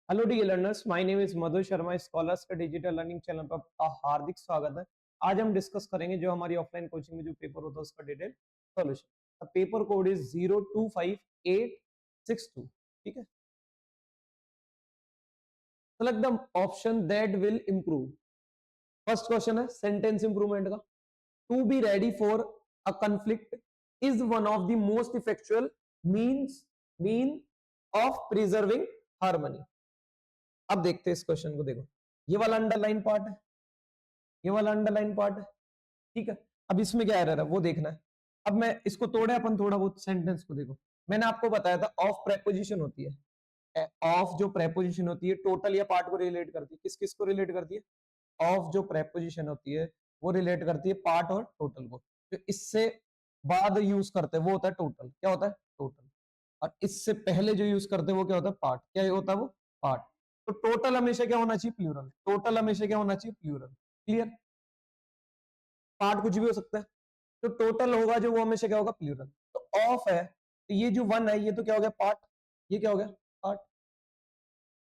Hello dear learners, my name is Madhu Sharma. Scholars का digital learning channel पर आपका हार्दिक स्वागत है। आज हम डिस्कस करेंगे जो हमारी ऑफलाइन कोचिंग में जो पेपर होता है उसका detail solution. The paper code is 025862। ठीक है, select the option that will improve. First question है सेंटेंस इंप्रूवमेंट का। To be ready for a conflict is one of the most effectual mean of preserving harmony. अब देखते हैं इस question को। देखो, ये वाला अंडरलाइन पार्ट है, ये वाला अंडरलाइन पार्ट है। ठीक है, अब इसमें क्या एरर है वो देखना है। अब मैं इसको तोड़े अपन थोड़ा बहुत सेंटेंस को। देखो, मैंने आपको बताया था ऑफ प्रेपोजिशन होती है। ऑफ जो प्रेपोजिशन होती है टोटल या पार्ट को रिलेट करती है। किस किस को रिलेट करती है? ऑफ जो प्रेपोजिशन होती है वो रिलेट करती है पार्ट और टोटल को। जो इससे बाद यूज करते हैं वो होता है टोटल। क्या होता है? टोटल। और इससे पहले जो यूज करते हैं वो क्या होता है? पार्ट। क्या होता है वो? पार्ट। तो टोटल हमेशा क्या होना चाहिए? प्लूरल। टोटल हमेशा क्या होना चाहिए? प्लूरल। क्लियर? पार्ट कुछ भी हो सकता है, तो टोटल होगा जो वो हमेशा क्या होगा? प्लूरल। तो ऑफ है तो ये जो वन है ये तो क्या हो गया? पार्ट। ये क्या हो गया? पार्ट।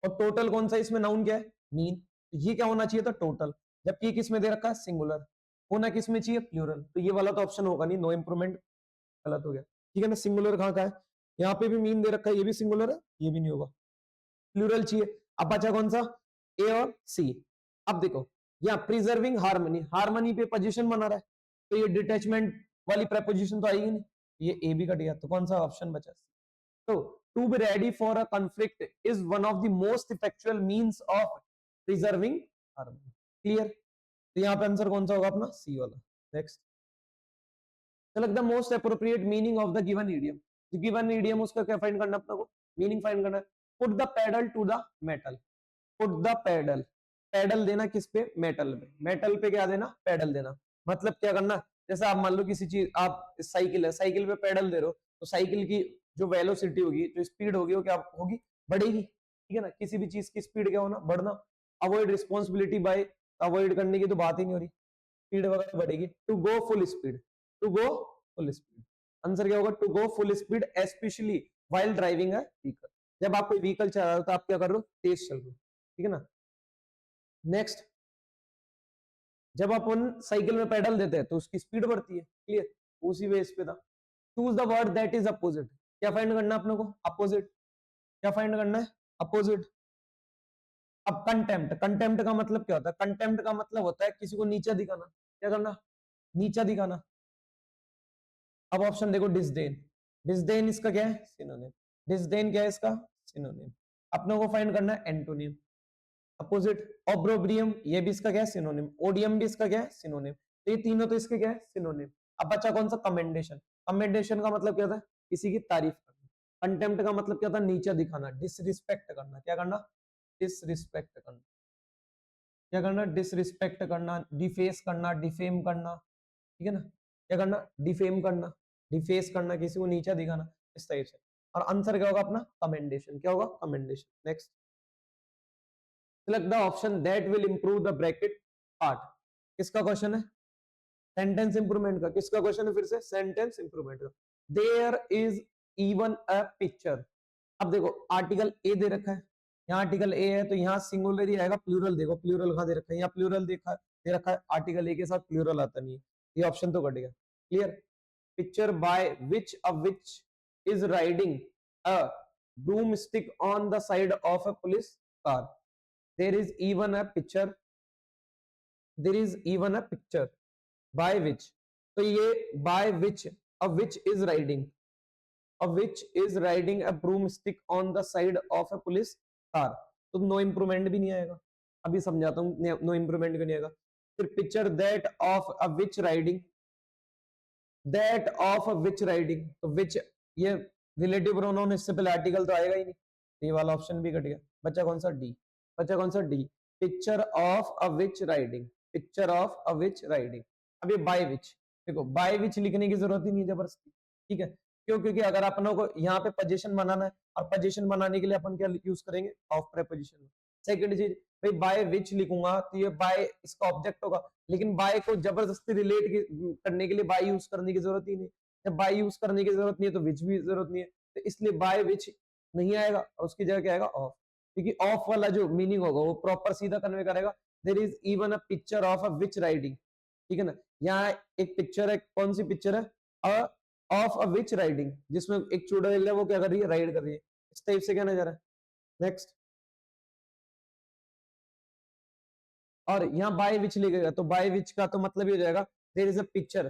और टोटल कौन सा? इसमें नाउन क्या है? मीन। तो ये क्या होना चाहिए था? टोटल। जबकि ये किसमें दे रखा है? सिंगुलर। होना किसमें चाहिए? प्लूरल। तो ये वाला तो ऑप्शन होगा नहीं, नो इंप्रूवमेंट गलत हो गया। ठीक है ना? सिंगुलर कहाँ का है? यहाँ पे भी मीन दे रखा है, ये भी सिंगुलर है, ये भी नहीं होगा, प्लूरल चाहिए। अब बचा कौन सा? ए और सी। अब देखो, यहाँ प्रिजर्विंग हार्मनी, हार्मनी पे पोजीशन बना रहा है, तो ये डिटैचमेंट वाली प्रेपोजिशन तो आएगी नहीं, ये ए भी कट गया। तो कौन सा ऑप्शन बचा? तो to be ready for a conflict is one of the most effectual means of preserving harmony. Clear? तो यहाँ पे आंसर कौन सा होगा अपना? सी वाला। Next, select the most appropriate meaning of the given idiom. Given idiom उसका क्या फाइंड करना अपना को? मीनिंग फाइंड करना है। Put the pedal to the metal. Put the pedal, pedal देना किस पे? मेटल पे। मेटल पे क्या देना? पेडल देना। मतलब क्या करना? जैसे आप मान लो किसी चीज, आप साइकिल है, साइकिल पे पेडल दे रहे हो, तो साइकिल की जो वेलोसिटी होगी, जो स्पीड होगी, वो क्या होगी? बढ़ेगी। ठीक है ना? किसी भी चीज की स्पीड क्या होना? बढ़ना। अवॉइड रिस्पॉन्सिबिलिटी बाय, अवॉइड करने की तो बात ही नहीं हो रही, स्पीड वगैरह बढ़ेगी। To go full speed, to go full speed. Answer क्या होगा? To go full speed specially while driving a vehicle. जब आप कोई व्हीकल चला रहे हो तो आप क्या कर रहे हो? तेज चल रहे हो। ठीक है ना? नेक्स्ट, जब अपन साइकिल में पेडल देते हैं तो उसकी स्पीड बढ़ती है। क्लियर? उसी बेस पे था। Choose the word that is opposite. क्या फाइंड करना है अपने को? अपोजिट। क्या फाइंड करना है? अपोजिट। अब कंटेम्प्ट, कंटेम्प्ट का मतलब क्या होता है? कंटेम्प्ट का मतलब होता है किसी को नीचा दिखाना। क्या करना? नीचा दिखाना। अब ऑप्शन देखो, डिसडेन। डिसडेन इसका क्या है? सिनोनिम। डिसडेन क्या है इसका? सिनोनिम। अपने को फाइंड करना है एंटोनिम। अपोजिट। ऑब्रोब्रियम, ये भी इसका क्या है? सिनोनिम। ओडियम भी इसका क्या है? सिनोनिम। तो ये तीनों तो इसके क्या है? सिनोनिम। अब बचा कौन सा? कमेंडेशन। कमेंडेशन का मतलब क्या होता है? किसी की तारीफ करना। कंटेम्प्ट का मतलब क्या होता है? नीचा दिखाना, डिसरिस्पेक्ट करना। क्या करना? डिसरिस्पेक्ट करना। क्या करना? डिसरिस्पेक्ट करना, डिफेस करना, डिफेम करना। ठीक है ना? क्या करना? डिफेम करना, डिफेस करना, किसी को नीचा दिखाना, इस टाइप से। और आंसर क्या होगा अपना? कमेंडेशन। क्या होगा? Commendation. Next, select the option that will improve the bracket part. किसका क्वेश्चन है? सेंटेंस इंप्रूवमेंट का। किसका क्वेश्चन है? फिर से सेंटेंस इंप्रूवमेंट का। There is even a picture. अब देखो, आर्टिकल ए दे रखा है, यहाँ आर्टिकल ए है तो यहाँ सिंगुलर ही आएगा। प्लूरल देखो, प्लूरल कहाँ दे रखा है? यहाँ प्लूरल देखा दे रखा है, आर्टिकल ए के साथ प्लूरल आता नहीं है, ये ऑप्शन तो कट गया। Clear? Picture by which a which is riding a broomstick on the side of a police car. There is even a picture, there is even a picture by which, तो ये by which, a which is riding, a which is riding a broomstick on the side of a police car। तो no improvement भी नहीं आएगा। अभी समझाता हूँ no improvement भी नहीं आएगा। फिर picture that of a witch riding, that of a witch riding, तो विच ये रिलेटिव प्रोनाउन, इससे पहले आर्टिकल तो आएगा ही नहीं, ये वाला ऑप्शन भी कट गया। बच्चा कौन सा? डी। बच्चा कौन सा? D. Picture of a witch riding, picture of a witch riding. अब ये बाय विच, देखो बाय विच लिखने की जरूरत ही नहीं है जबरदस्ती। ठीक है? क्यों? क्योंकि अगर अपनों को यहाँ पे पोजीशन बनाना है, और पोजीशन बनाने के लिए अपन क्या यूज करेंगे? Of preposition. सेकंड चीज, भाई बाय विच लिखूंगा तो ये बाय इसका ऑब्जेक्ट होगा, लेकिन बाय को जबरदस्ती रिलेट करने के लिए बाय यूज करने की जरूरत ही नहीं। जब बाय यूज करने की जरूरत नहीं है तो विच भी जरूरत नहीं है, तो इसलिए बाय विच नहीं आएगा, और उसकी जगह क्या आएगा? ऑफ। क्योंकि ऑफ वाला जो मीनिंग होगा वो प्रॉपर सीधा कन्वे करेगा। There is even a picture of a witch riding, ठीक है ना, यहाँ एक पिक्चर है, कौन सी पिक्चर है, ऑफ अ विच राइडिंग, जिसमें एक चुड़ैल है वो क्या कर रही है, राइड कर रही है। इस टाइप से क्या नजर है। नेक्स्ट, और यहाँ बाय विच लिखेगा तो बाय विच का तो मतलब ये हो जाएगा there is a picture,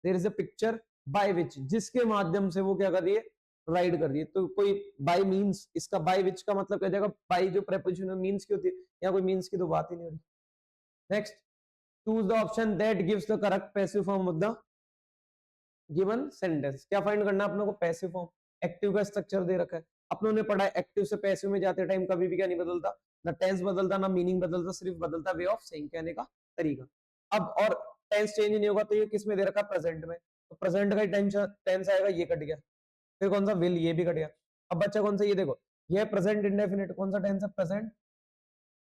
there is a picture by which, जिसके माध्यम से वो क्या कर रही है, राइड कर रही है। तो कोई बाय मीन्स, इसका बाय विच का मतलब क्या जाएगा, बाय जो प्रेपोजिशन है मीन्स की होती है, यहाँ कोई मीन्स की तो बात ही नहीं हो रही। Next, choose the option that gives the correct passive form of the given sentence. क्या फाइंड करना है अपने को, पैसिव फॉर्म। एक्टिव का स्ट्रक्चर दे रखा है, अपनों ने पढ़ा है एक्टिव से पैसिव में जाते टाइम कभी भी क्या नहीं बदलता, ना टेंस बदलता ना मीनिंग बदलता, सिर्फ बदलता वे ऑफ सेइंग, कहने का तरीका। अब और टेंस चेंज नहीं होगा तो ये किस में दे रखा है, प्रेजेंट में, तो प्रेजेंट का टेंस आएगा, ये कट गया। फिर कौन सा, विल, ये भी कट गया। अब बच्चा कौन सा, ये देखो, ये प्रेजेंट इंडेफिनिट, कौन सा टेंस है, प्रेजेंट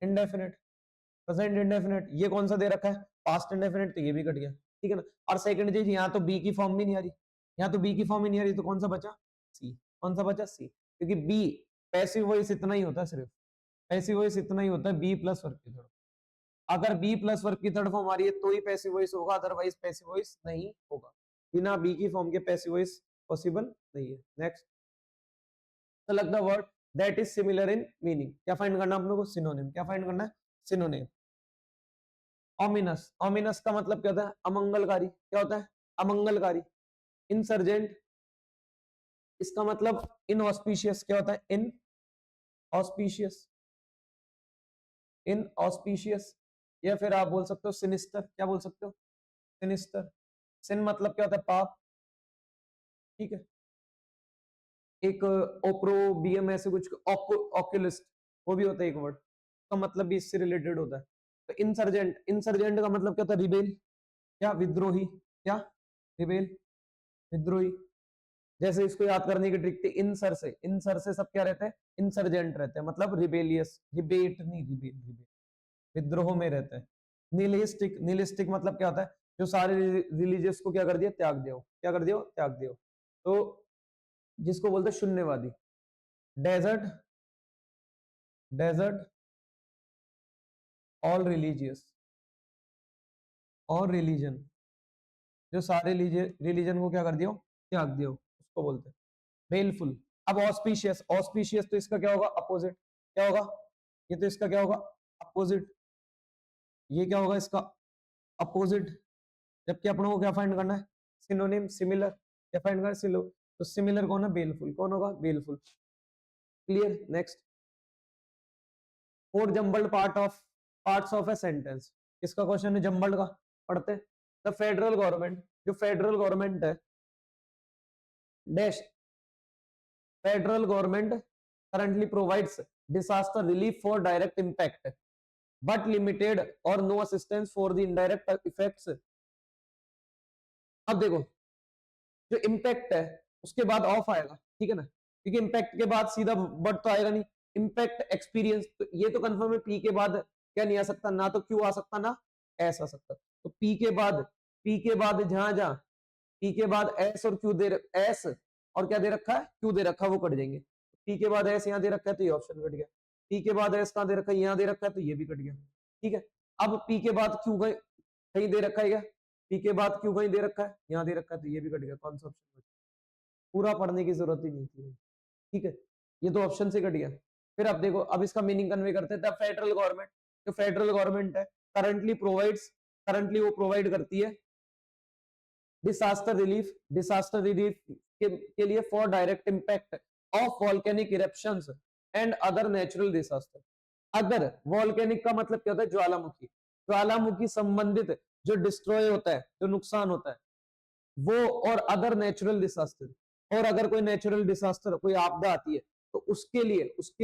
इंडेफिनिट, प्रेजेंट इंडेफिनिट। ये कौन सा दे रखा है, पास्ट इंडेफिनिट, तो ये भी कट गया, ठीक है ना। और सेकंड चीज, यहाँ तो बी की फॉर्म भी नहीं आ रही, यहाँ तो बी की फॉर्म ही नहीं आ रही, तो कौन सा बचा, सी। कौन सा बचा, सी, क्योंकि बी पैसिव वॉइस इतना ही होता है, सिर्फ पैसिव वॉइस इतना ही होता है, बी प्लस वर्ब की थर्ड। अगर बी प्लस वर्ब की थर्ड फॉर्म आ रही है तो ही पैसिव वॉइस होगा, अदरवाइज पैसिव वॉइस नहीं होगा। बिना बी की फॉर्म के पैसिव वॉइस पॉसिबल नहीं है। Next, select the word that is similar in meaning. क्या फाइंड करना है आप लोगों को, सिनोनिम। क्या फाइंड करना है, सिनोनिम। ओमिनस, ओमिनस का मतलब क्या होता है, अमंगलकारी। क्या होता है, अमंगलकारी। इंसर्जेंट, इसका मतलब इनऑस्पिशियस। क्या होता है, इन ऑस्पिशियस, इन ऑस्पिशियस। या फिर आप बोल सकते हो सिनिस्टर। क्या बोल सकते हो, सिनिस्टर। सिन मतलब क्या होता है, पाप, ठीक है। एक ओप्रोबियम ऐसे कुछ, ऑक्यूलिस्ट, वो भी होता है एक वर्ड, का मतलब भी इससे रिलेटेड होता है। तो इंसर्जेंट, इंसर्जेंट का मतलब क्या होता है, रिबेल, क्या, विद्रोही, क्या, रिबेल, विद्रोही। जैसे इसको याद करने की ट्रिक थी, इंसर से, इंसर से सब क्या रहते हैं, इंसर्जेंट रहते हैं, मतलब रिबेलियस, रिबेट नहीं, रिबेल, रिबेल, विद्रोह में रहते हैं। निलिस्टिक, निलिस्टिक मतलब क्या होता है, जो सारे रिलीजियस को क्या कर दिया, त्याग दिया, क्या कर दिया, त्याग दिया। तो जिसको बोलते हैं शून्यवादी। डेजर्ट, डेजर्ट ऑल रिलीजियस, और रिलीजन, जो सारे रिलीजन को क्या कर दियो, त्याग दियो, उसको बोलते हैं बेलफुल। अब ऑस्पिशियस, ऑस्पिशियस तो इसका क्या होगा, अपोजिट। क्या होगा, ये तो इसका क्या होगा, अपोजिट। ये क्या होगा, इसका अपोजिट। जबकि अपनों को क्या फाइंड करना है, सिनोनिम, सिमिलर। क्या फाइंड करना है, सिलो, तो सिमिलर कौन है, बेलफुल। कौन होगा, baleful. Clear. Next, four jumbled parts of a sentence. किसका क्वेश्चन है, जम्बल्ड का, पढ़ते हैं। द फेडरल गवर्नमेंट, जो फेडरल गवर्नमेंट है, dash, federal government currently provides disaster relief for direct impact but limited or no assistance for the indirect effects। अब देखो, जो इम्पैक्ट है उसके बाद ऑफ आएगा, ठीक है ना, क्योंकि इम्पैक्ट के बाद सीधा बट तो आएगा नहीं। इम्पैक्ट एक्सपीरियंस, तो ये तो कंफर्म है, पी के बाद क्या नहीं आ सकता, ना तो क्यू आ सकता ना एस आ सकता। तो पी के बाद, पी के बाद जहां जहां पी के बाद एस और क्यू दे, एस और क्या दे रखा है, क्यू दे रखा है, वो कट जाएंगे। पी के बाद एस यहाँ दे रखा है तो ये ऑप्शन कट गया। पी के बाद एस कहाँ दे रखा है, यहाँ दे रखा है, तो ये भी कट गया, ठीक है। अब पी के बाद क्यू कहीं दे रखा है क्या, पी के बाद क्यू कहीं दे रखा है, यहाँ दे रखा है, तो ये भी कट गया। कौन सा ऑप्शन, पूरा पढ़ने की जरूरत ही नहीं थी, ठीक है, ये तो ऑप्शन से कट गया। फिर अब देखो, अब इसका मीनिंग कन्वे करते हैं। फेडरल गवर्नमेंट, जो फेडरल गवर्नमेंट है करंटली प्रोवाइड्स, करंटली वो प्रोवाइड करती है डिसास्टर रिलीफ, डिसास्टर रिलीफ के लिए for direct impact of volcanic eruptions and other natural disaster. अगर वॉल्केनिक का मतलब क्या होता है, ज्वालामुखी, ज्वालामुखी संबंधित जो डिस्ट्रॉय होता है, जो नुकसान होता है वो, और अदर नेचुरल डिसास्टर, और अगर कोई नेचुरल डिसास्टर, कोई आपदा आती है तो उसके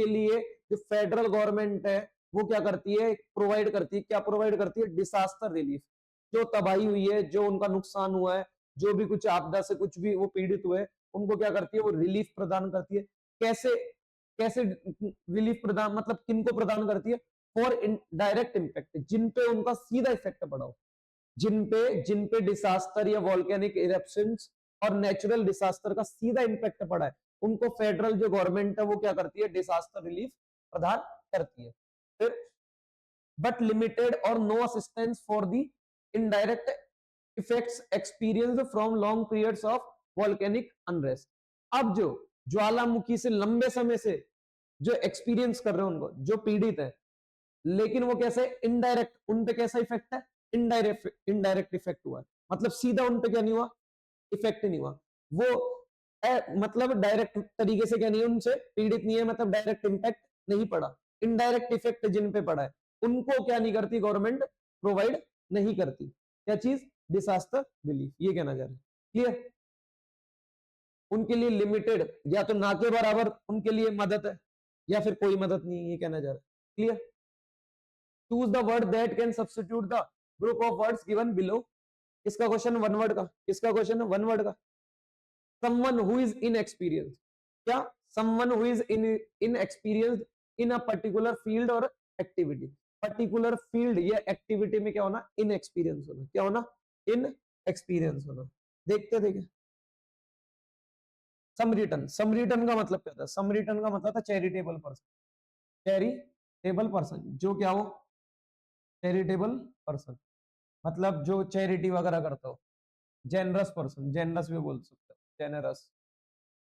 लिए जो फेडरल गवर्नमेंट है वो क्या करती है, प्रोवाइड करती है, क्या प्रोवाइड करती है, डिसास्टर रिलीफ। जो तबाही हुई है, जो उनका नुकसान हुआ है, जो भी कुछ आपदा से कुछ भी वो पीड़ित हुए, उनको क्या करती है, वो रिलीफ प्रदान करती है। कैसे, कैसे रिलीफ प्रदान, मतलब किनको प्रदान करती है, फॉर डायरेक्ट इंपैक्ट, जिन पे उनका सीधा इफेक्ट पड़ा हो, जिन पे डिसास्टर या वॉल्केनिक इरप्शंस और नेचुरल डिसास्टर का सीधा इंपैक्ट पड़ा है, उनको फेडरल जो गवर्नमेंट है वो क्या करती है, डिसास्टर रिलीफ प्रदान करती है। फिर बट लिमिटेड और no assistance for the indirect effects experienced from long periods of volcanic unrest. अब जो ज्वालामुखी से लंबे समय से जो एक्सपीरियंस कर रहे हैं उनको, जो पीड़ित है, लेकिन वो कैसे इनडायरेक्ट, उन पे कैसा इफेक्ट है, इनडायरेक्ट इफेक्ट हुआ है, मतलब सीधा उन पे क्या नहीं हुआ, इफेक्ट नहीं हुआ। वो मतलब डायरेक्ट तरीके से क्या नहीं है, उनसे पीड़ित नहीं है, मतलब डायरेक्ट इम्पैक्ट नहीं पड़ा। इनडायरेक्ट इफेक्ट जिन पे पड़ा है उनको क्या नहीं करती गवर्नमेंट, प्रोवाइड नहीं करती। क्या चीज, डिसास्टर रिलीफ, ये कहना चाह रहे हैं। क्लियर, उनके लिए लिमिटेड या तो ना के बराबर उनके लिए मदद है या फिर कोई मदद नहीं है, ये कहना चाह रहे हैं। Clear, choose the word that can substitute the group of words given below. किसका क्वेश्चन, वन वर्ड का, किसका क्वेश्चन है, वन वर्ड का। someone who is inexperienced, क्या, someone who is inexperienced in a particular field or activity। Particular field या activity में क्या होना, इनएक्सपीरियंस होना, क्या होना, इनएक्सपीरियंस होना। देखते देखे समरिटन, समरिटन का मतलब क्या था, समरिटन का मतलब था चैरिटेबल पर्सन, चैरिटेबल पर्सन, जो क्या हो, चैरिटेबल पर्सन, मतलब जो चैरिटी वगैरह करता हो। जेनरस पर्सन, जेनरस भी बोल सकते हो, जेनरस,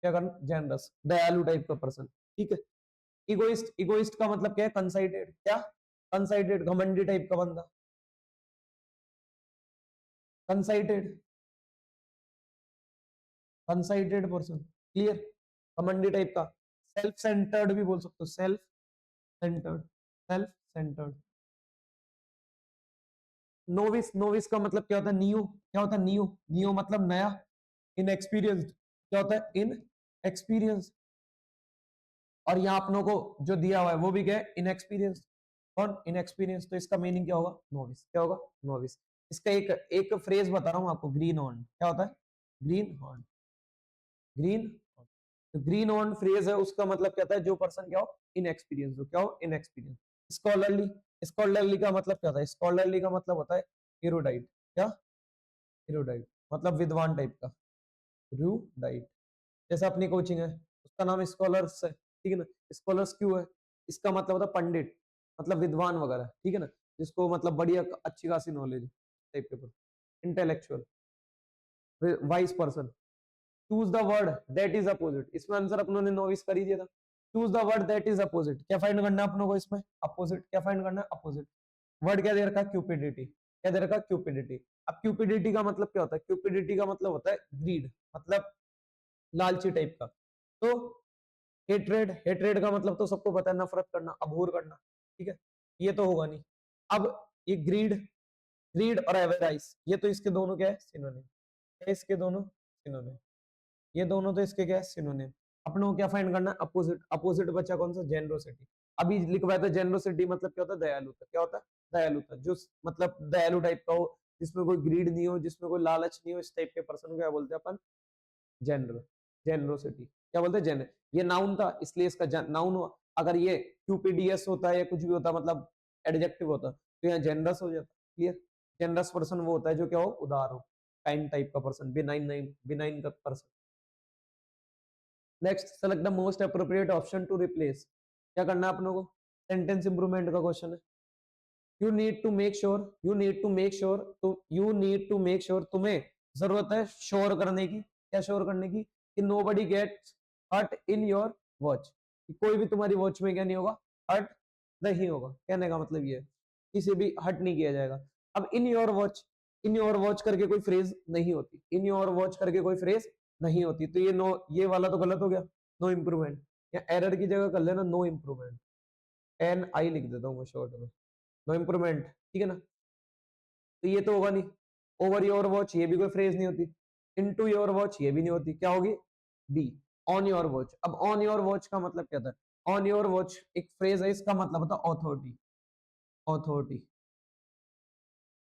क्या करना, जेनरस, दयालु टाइप का पर्सन। ठीक है, इगोइस्ट, इगोइस्ट का मतलब क्या है, कंसाइटेड, क्या, कंसाइटेड, घमंडी टाइप का बंदा, कंसाइटेड, कंसाइटेड पर्सन। क्लियर, घमंडी टाइप का। सेल्फ सेंटर्ड भी बोल सकते हो, self centred, self centred. Novice, novice का मतलब क्या होता है, न्यू, क्या होता है, न्यू, न्यू मतलब नया। इनएक्सपीरियंस्ड क्या होता है, इन एक्सपीरियंस। और यहाँ अपनों को जो दिया हुआ है वो भी क्या है, इनएक्सपीरियंस। कौन, इनएक्सपीरियंस, तो इसका मीनिंग क्या होगा, नोविस, क्या होगा, नोविस। इसका एक एक फ्रेज बता रहा हूँ आपको, ग्रीन हॉर्न, क्या होता है, ग्रीन हॉर्न, ग्रीन, तो ग्रीन हॉर्न फ्रेज है, उसका मतलब क्या होता है, जो पर्सन क्या हो, इनएक्सपीरियंस हो, क्या हो, इनएक्सपीरियंस। स्कॉलरली, स्कॉलरली का मतलब क्या होता है, स्कॉलरली का मतलब होता है इरोडाइट, क्या, इरोडाइट मतलब विद्वान टाइप का, रूडाइट। जैसा अपनी कोचिंग है उसका नाम स्कॉलर्स है, ठीक है ना, स्कॉलर्स क्यों है, इसका मतलब होता है पंडित, मतलब विद्वान वगैरह, ठीक है ना, जिसको मतलब बढ़िया अच्छी खासी नॉलेज टाइप के, intellectual. Wise person, choose the word that is opposite, इसमें आंसर अपनों ने नोविस कर ही दिया था। Choose the word that is opposite, क्या फाइंड करना है अपनों को इसमें, अपोजिट, क्या फाइंड करना है, अपोजिट। वर्ड क्या दे रखा है, क्यूपिडिटी, क्या दे रखा है, क्यूपिडिटी। अब क्यूपिडिटी का मतलब क्या होता है, क्यूपिडिटी का मतलब होता है ग्रीड, मतलब लालची टाइप का। तो हेट्रेड, हेट्रेड का मतलब तो सबको पता है, नफरत करना, अभूर करना, ठीक है, ये तो होगा नहीं। अब ये ग्रीड, ग्रीड और एवराइस, ये तो इसके दोनों क्या है, सिनोनिम, क्या इसके दोनों सिनोनिम, ये दोनों तो इसके क्या है, सिनोनिम। अपने को क्या फाइंड करना है, अपोजिट, अपोजिट बचा कौन सा, जेनरोसिटी। अभी लिखवाया था जेनरोसिटी मतलब क्या होता है, दयालुता, क्या होता है, दयालुता, जो मतलब दयालु टाइप का हो, जिसमें कोई ग्रीड नहीं हो, जिसमें कोई लालच नहीं हो, इस टाइप के पर्सन को क्या बोलते हैं अपन, जेनरल, जेनरोसिटी, क्या बोलते हैं, जेनर। ये नाउन था इसलिए इसका नाउन हुआ। अगर ये क्यूपीडीएस होता है या कुछ भी होता मतलब एडजेक्टिव होता तो यहाँ जेनरस हो जाता। क्लियर, जेनरस पर्सन वो होता है जो क्या हो, उदार हो, काइंड टाइप का पर्सन, बिनाइन, बिनाइन का person. Next, select the most appropriate option to replace, क्या करना है अपनों को, सेंटेंस इंप्रूवमेंट का क्वेश्चन है। You need to make sure, you need to make sure, तो you need to make sure, तुम्हें जरूरत है श्योर करने की, क्या श्योर करने की, कि nobody gets hurt in your watch, कोई भी तुम्हारी वॉच में क्या नहीं होगा, हर्ट नहीं होगा। कहने का मतलब ये है किसी भी हर्ट नहीं किया जाएगा। अब इन your watch, in your watch करके कोई फ्रेज नहीं होती, इन योर वॉच करके कोई फ्रेज नहीं होती, तो ये नो, ये वाला तो गलत हो गया, नो इम्प्रूवमेंट, या एरर की जगह कर लेना नो इम्प्रूवमेंट, एन आई लिख देता हूँ मैं शॉर्ट में, नो इम्प्रूवमेंट, ठीक है ना। तो ये तो होगा नहीं। ओवर योर वॉच, ये भी कोई फ्रेज नहीं होती। इनटू योर वॉच, ये भी नहीं होती, क्या होगी, बी। ऑन योर वॉच, अब ऑन योर वॉच का मतलब क्या था, ऑन योर वॉच एक फ्रेज है, इसका मतलब होता है ऑथोरिटी, ऑथोरिटी,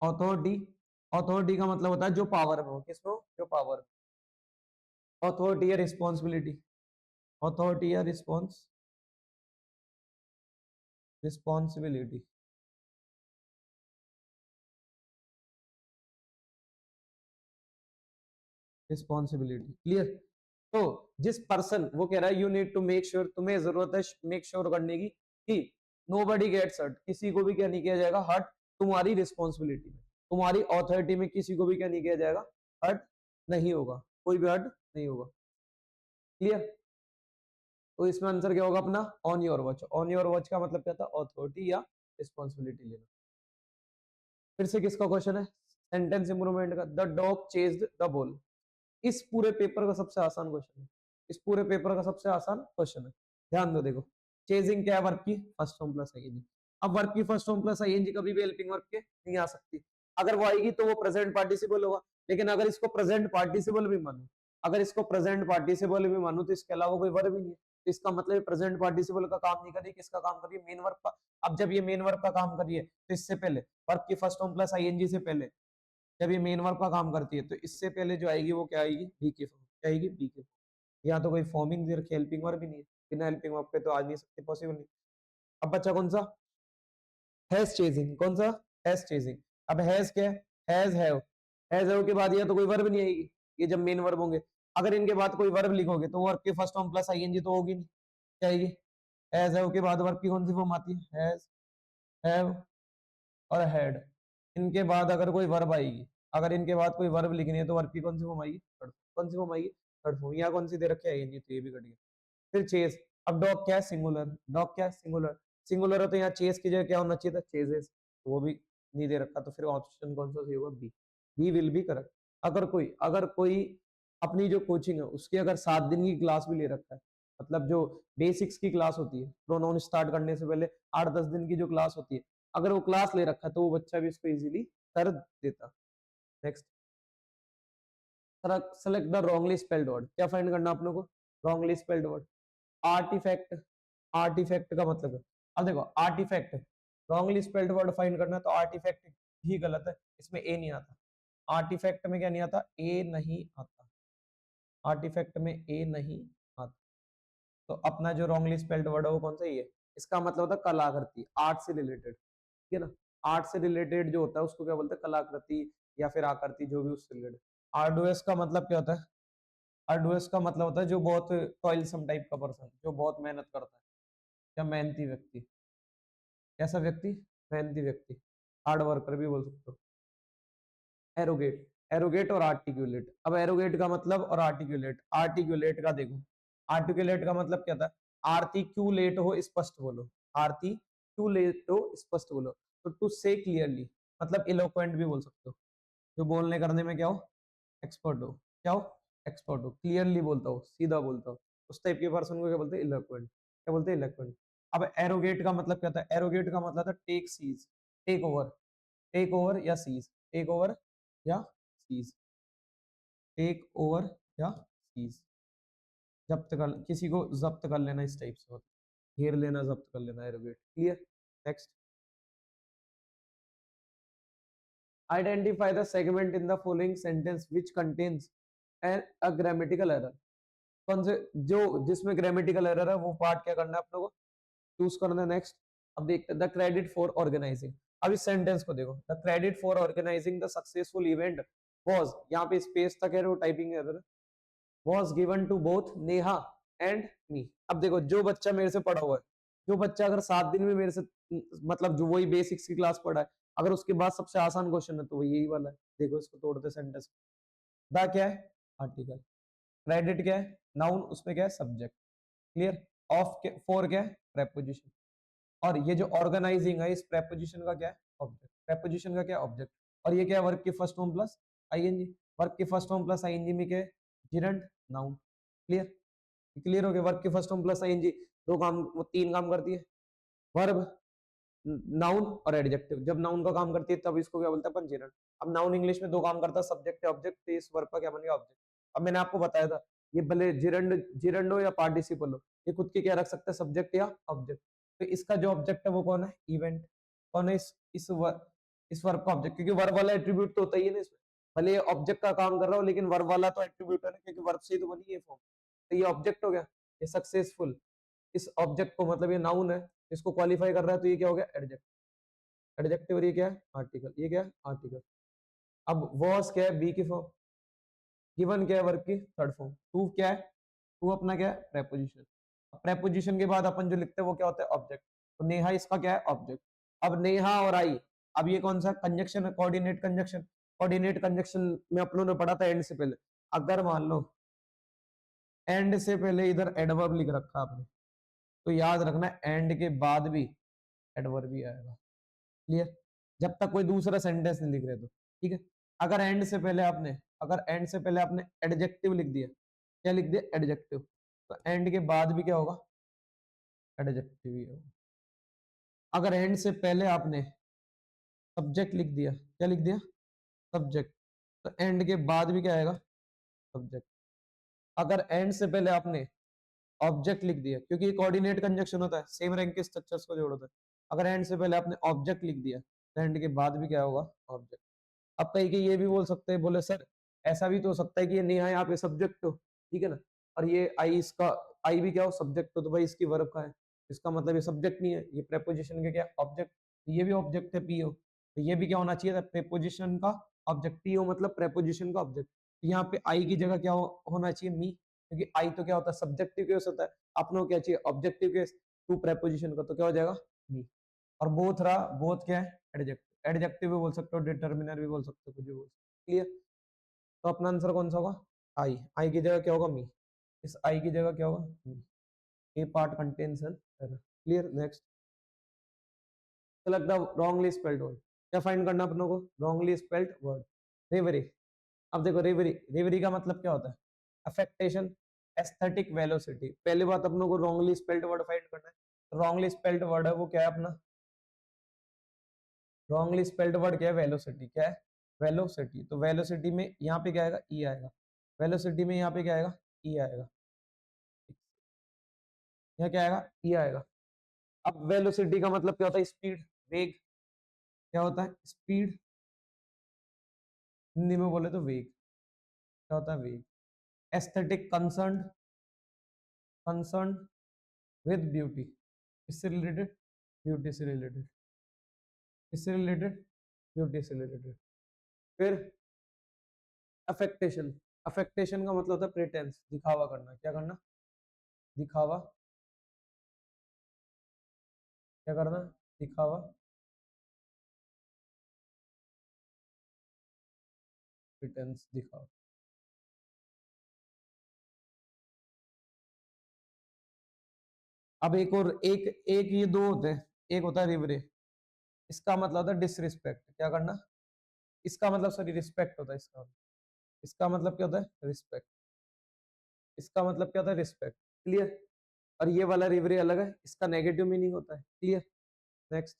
ऑथोरिटी, ऑथोरिटी का मतलब होता है जो पावर में हो, किसमें हो, जो पावर, अथॉरिटी या रिस्पॉन्सिबिलिटी, अथॉरिटी या रिस्पॉन्सिबिलिटी, रिस्पॉन्सिबिलिटी। क्लियर, तो जिस पर्सन, वो कह रहा है you need to make sure, तुम्हें जरूरत है मेक श्योर करने की कि नोबडी गेट्स हर्ट, किसी को भी क्या नहीं किया जाएगा हर्ट, तुम्हारी रिस्पॉन्सिबिलिटी में, तुम्हारी ऑथोरिटी में किसी को भी क्या नहीं किया जाएगा, हर्ट नहीं होगा, कोई भी हर्ट नहीं होगा। क्लियर? तो इसमें आंसर क्या होगा अपना, on your watch. On your watch का मतलब क्या था, अथॉरिटी या रिस्पॉन्सिबिलिटी लेना। फिर से किसका क्वेश्चन है, सेंटेंस इंप्रूवमेंट का, the dog chased the ball. इस पूरे पेपर का सबसे आसान क्वेश्चन है, इस पूरे पेपर का सबसे आसान क्वेश्चन है। ध्यान दो, देखो चेजिंग क्या है, वर्ब की फर्स्ट फॉर्म प्लस आईएनजी। अब वर्ब की फर्स्ट फॉर्म प्लस आईएनजी कभी भी हेल्पिंग वर्ब के नहीं आ सकती, अगर वो आएगी तो वो प्रेजेंट पार्टिसिपल होगा। लेकिन अगर इसको प्रेजेंट पार्टिसिपल भी मानो, अगर इसको प्रेजेंट पार्टिसिपल भी मानो तो इसके अलावा कोई वर्ब ही नहीं है, तो इसका मतलब प्रेजेंट पार्टिसिपल का काम नहीं कर रही, किसका काम कर रही है, मेन वर्ब का। अब जब ये मेन वर्ब का काम कर रही है तो इससे पहले वर्ब की फर्स्ट फॉर्म प्लस आईएनजी से पहले जब ये मेन वर्ब का काम करती है तो इससे पहले जो आएगी वो क्या आएगी, बी की फॉर्म। क्या आएगी, बी की फॉर्म। यहाँ तो कोई फॉर्म ही नहीं दे रखी, हेल्पिंग वर्ब भी नहीं है, बिना हेल्पिंग वर्ब के तो आ नहीं सकती, पॉसिबल नहीं। अब बच्चा कौन सा, हैज चेजिंग, कौन सा, हैज चेजिंग। अब हैज क्या है, हैज हैव के बाद या तो कोई वर्ब नहीं आएगी, ये जब मेन वर्ब होंगे। अगर इनके बाद कोई वर्ब लिखोगे तो वर्ब के फर्स्ट फॉर्म प्लस आईएनजी तो होगी नहीं, क्या आएगी, हैज हैव के बाद वर्ब की कौन सी फॉर्म आती है, हैज, हैव और हैड। इनके बाद अगर कोई वर्ब आएगी, अगर इनके बाद कोई वर्ब लिखनी है तो वर्ब की कौन सी फॉर्म आएगी, थर्ड। कौन सी फॉर्म आएगी, थर्ड फॉर्म। यहाँ कौन सी दे रखी है, आईएनजी, तो ये भी कट गया। फिर चेस, अब डॉग क्या है, सिंगुलर, डॉग क्या है, सिंगुलर। सिंगुलर है तो यहाँ चेस की जगह क्या होना चाहिए था, चेजेस, वो भी नहीं दे रखा, तो फिर ऑप्शन कौन सा सही होगा, B, B will be correct. अगर कोई अपनी जो कोचिंग है उसकी अगर 7 दिन की क्लास भी ले रखा है, मतलब जो बेसिक्स की क्लास होती है, प्रोनाउन स्टार्ट करने से पहले 8-10 दिन की जो क्लास होती है, अगर वो क्लास ले रखा है तो वो बच्चा भी इसको इजीली कर देता। Next, select the wrongly spelled word. क्या फाइंड करना आप लोगों को, wrongly spelled word. Artifact, artifact का मतलब है, अब देखो artifact, wrongly spelled word find करना है तो आर्टिफैक्ट ही गलत है, इसमें ए नहीं आता। आर्टिफैक्ट में क्या नहीं आता, ए नहीं आता, आर्टिफैक्ट में ए नहीं आता। तो अपना जो रॉन्गली स्पेल्ड वर्ड है वो कौन सा, ये, इसका मतलब होता है कलाकृति, आर्ट से रिलेटेड, ठीक है ना। आर्ट से रिलेटेड जो होता है उसको क्या बोलते हैं, कलाकृति या फिर आकृति, जो भी उससे रिलेटेड। आर्डुअस का मतलब क्या होता है, आर्डुअस का मतलब होता है जो बहुत टॉयलसम टाइप का पर्सन, जो बहुत मेहनत करता है, या मेहनती व्यक्ति, ऐसा व्यक्ति, मेहनती व्यक्ति, हार्ड वर्कर भी बोल सकते हो। एरोगेट, एरोगेट और आर्टिकुलेट। अब एरोगेट का मतलब और आर्टिकुलेट, आर्टिकुलेट का देखो, आर्टिकुलेट का मतलब क्या था, आर्टिकुलेट हो, स्पष्ट बोलो, आर्टिकुलेट हो, स्पष्ट बोलो। तो टू से क्लियरली मतलब इलोक्वेंट भी बोल सकते हो, जो बोलने करने में क्या हो, एक्सपर्ट हो, क्या हो, एक्सपर्ट हो, क्लियरली बोलता हो, सीधा बोलता हो, उस टाइप के पर्सन को क्या बोलते हैं, इलोक्वेंट। क्या बोलते हैं, इलोक्वेंट। अब एरोगेट का मतलब क्या था, एरोगेट का मतलब था take seize, take over, take over या सीज, टेक ओवर या सीज, टेक ओवर या सीज, जब्त कर, किसी को जब्त कर लेना, इस टाइप से होता है, घेर लेना, जब्त कर लेना, arrogate. Clear? Next, identify the segment in the following sentence which contains a grammatical error. कौन से, जो जिसमें ग्रामेटिकल एरर है वो पार्ट क्या करना है आप लोगों को, चूज करना है। नेक्स्ट, अब देखते हैं, द क्रेडिट फॉर ऑर्गेनाइजिंग। अब इस सेंटेंस को देखो, the credit for organizing the successful event was, यहाँ पे स्पेस तक है, typing error, was given to both Neha and me. अब देखो, जो बच्चा मेरे से पढ़ा हुआ है, जो बच्चा अगर 7 दिन में मेरे से मतलब जो वही बेसिक्स की क्लास पढ़ा है, अगर उसके बाद सबसे आसान क्वेश्चन है तो वो यही वाला है। देखो इसको तोड़ते सेंटेंस, द क्या है, आर्टिकल, क्रेडिट क्या है, नाउन, उसमें क्या है, सब्जेक्ट। क्लियर? ऑफ के, फॉर क्या है, प्रेपोजिशन। और ये जो ऑर्गेनाइजिंग है, इस प्रेपोजिशन का क्या है, ऑब्जेक्ट। प्रेपोजिशन का क्या है, ऑब्जेक्ट। और ये क्या है, वर्ब की first form plus ING. Verb की फर्स्ट फॉर्म प्लस आईएनजी में क्या है, जिरंड, नाउन। क्लियर? क्लियर हो गया? वर्ब की फर्स्ट फॉर्म प्लस आईएनजी दो काम, वो 3 काम करती है, वर्ब, नाउन और एडजेक्टिव। जब नाउन का काम करती है तब इसको क्या बोलते हैं अपन, जिरंड। अब नाउन इंग्लिश में 2 काम करता है, सब्जेक्ट है ऑब्जेक्ट, तो इस वर्ब का क्या बनेगा, ऑब्जेक्ट। अब मैंने आपको बताया था, ये भले जिरंड जिरंड हो या पार्टिसिपल हो, ये खुद के क्या रख सकते हैं, सब्जेक्ट या ऑब्जेक्ट। तो इसका जो ऑब्जेक्ट है वो कौन है, इवेंट। कौन है, इस वर्ब का ऑब्जेक्ट, क्योंकि वर्ब वाला एट्रीब्यूट तो होता ही है ना इसमें। भले ये ऑब्जेक्ट का काम कर रहा हो लेकिन वर्ब वाला तो एट्रीब्यूट है ना, क्योंकि वर्ब से ही तो बनी है फॉर्म। तो ये ऑब्जेक्ट हो गया, ये सक्सेसफुल, इस ऑब्जेक्ट को मतलब ये नाउन है, इसको क्वालिफाई कर रहा है तो ये क्या हो गया, एडजेक्ट, एडजेक्टिव। और ये क्या है, आर्टिकल, ये क्या है, आर्टिकल। अब वॉज क्या है, बी की फॉर्म, गिवन क्या है, वर्ब की थर्ड फॉर्म, टू क्या है, टू अपना क्या है, प्रेपोजिशन। प्रेपोजिशन के बाद अपन जो लिखते हैं वो क्या होता है, ऑब्जेक्ट। तो नेहा इसका क्या है ऑब्जेक्ट। अब नेहा और आई, अब ये कौन सा कंजक्शन है, कोऑर्डिनेट कंजक्शन। कोऑर्डिनेट कंजक्शन में अपनों ने पढ़ा था एंड से पहले। अगर मान लो एंड से पहले इधर एडवर्ब लिख रखा आपने, तो याद रखना एंड के बाद भी एडवर्ब भी आएगा। क्लियर, जब तक कोई दूसरा सेंटेंस नहीं लिख रहे तो ठीक है। अगर एंड से पहले आपने, अगर एंड से पहले आपने एडजेक्टिव लिख दिया, क्या लिख दिया एडजेक्टिव, तो एंड के बाद भी क्या होगा एडजेक्टिव ही होगा। अगर एंड से पहले आपने सब्जेक्ट लिख दिया, क्या लिख दिया सब्जेक्ट, तो एंड के बाद भी क्या आएगा सब्जेक्ट। अगर एंड से पहले आपने ऑब्जेक्ट लिख दिया, क्योंकि ये कोऑर्डिनेट कंजक्शन होता है, सेम रैंक के स्ट्रक्चर्स को जोड़ता है। अगर एंड से पहले आपने ऑब्जेक्ट लिख दिया, तो एंड के बाद भी क्या होगा ऑब्जेक्ट। अब कहीं के ये भी बोल सकते हैं, बोले सर ऐसा भी तो हो सकता है कि ये नेहा यहाँ पे सब्जेक्ट हो, ठीक है ना, और ये आई, इसका आई भी क्या हो सब्जेक्ट हो, तो भाई इसकी वर्ब का है, इसका मतलब ये सब्जेक्ट नहीं है, ये प्रेपोजिशन के क्या ऑब्जेक्ट, ये भी ऑब्जेक्ट है पीओ, तो ये भी क्या होना चाहिए था प्रेपोजिशन का ऑब्जेक्ट, पीओ मतलब प्रेपोजिशन का ऑब्जेक्ट। यहाँ पे आई की जगह क्या होना चाहिए मी, क्योंकि आई तो क्या होता है सब्जेक्टिव केस होता है, अपनों क्या चाहिए ऑब्जेक्टिव केस टू प्रेपोजिशन का, तो क्या हो जाएगा मी। और बोथ रहा, बोथ क्या है एडजेक्टिव, एडजेक्टिव भी बोल सकते हो, डिटर्मिनर भी बोल सकते हो, कुछ भी बोल सकते हो। क्लियर, तो अपना आंसर कौन सा होगा आई की जगह क्या होगा मी, इस आई की जगह क्या होगा me, A part contains an error. Clear, next select the wrongly spelled word, क्या फाइंड करना अपनों को रॉन्गली स्पेल्ड वर्ड, रेवरी। अब देखो रेवरी, रेवरी का मतलब क्या होता है अफेक्टेशन, एस्थेटिक वेलोसिटी। पहली बात अपनों को रॉन्गली स्पेल्ड वर्ड फाइंड करना है, रॉन्गली स्पेल्ड वर्ड है वो क्या है अपना, रॉन्गली स्पेल्ड वर्ड क्या है वेलोसिटी, क्या है वेलोसिटी। तो वेलोसिटी में यहाँ पे क्या आएगा ई आएगा, वेलोसिटी में यहाँ पे क्या आएगा ई आएगा, यहाँ क्या आएगा ई आएगा। अब वेलोसिटी का मतलब क्या होता है स्पीड, वेग, क्या होता है स्पीड, हिंदी में बोले तो वेग, क्या होता है वेग। Aesthetic concern, concern with beauty, इससे रिलेटेड, ब्यूटी से रिलेटेड, इससे रिलेटेड, ब्यूटी से रिलेटेड। फिर अफेक्टेशन, अफेक्टेशन का मतलब होता है प्रिटेंस, दिखावा करना, क्या करना दिखावा, क्या करना दिखावा, प्रिटेंस दिखावा। अब एक और एक एक ये दो होते हैं, एक होता है रिवरे, इसका मतलब होता है डिसरिस्पेक्ट, क्या करना, इसका मतलब सॉरी रिस्पेक्ट होता है, इसका मतलब क्या होता है रिस्पेक्ट, इसका मतलब क्या होता है रिस्पेक्ट। क्लियर, और ये वाला रिवरे अलग है, इसका नेगेटिव मीनिंग होता है। Clear, next